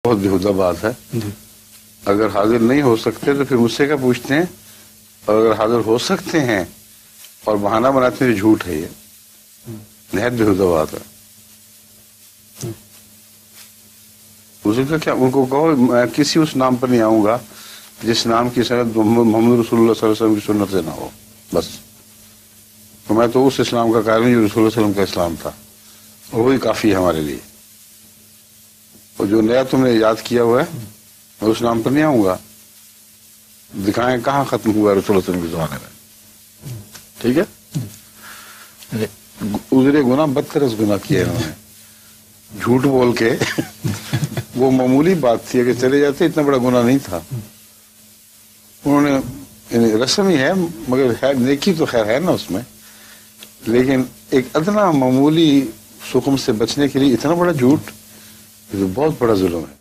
بہت بےہودہ بات ہے. اگر حاضر نہیں ہو سکتے تو پھر مجھ سے کیا پوچھتے ہیں, اور اگر حاضر ہو سکتے ہیں اور بہانہ بناتے ہیں جھوٹ ہے. یہ نہایت بےہودہ بات ہے. ان کو کہو میں کسی اس نام پر نہیں آؤں گا جس نام کی سند محمد رسول اللہ صلی اللہ علیہ وسلم کی سنت سے نہ ہو. بس تو میں تو اس اسلام کا قائل ہوں جو رسول اللہ علیہ وسلم کا اسلام تھا, اور وہی کافی ہے ہمارے لیے. اور جو نیا تم نے یاد کیا ہوا ہے میں اس نام پر نہیں آؤں گا. دکھائیں کہاں ختم ہوا رسول اللہ علیہ وسلم کے زمانے میں. ٹھیک ہے, ازرے گناہ بدتر از گناہ کیا انہوں نے. جھوٹ بول کے وہ معمولی بات تھی کہ چلے جاتے, اتنا بڑا گناہ نہیں تھا. انہوں نے یعنی رسم ہی ہے مگر ہے نیکی تو خیر ہے نا اس میں, لیکن ایک ادنا معمولی سکم سے بچنے کے لیے اتنا بڑا جھوٹ, یہ بہت بڑا ظلم ہے.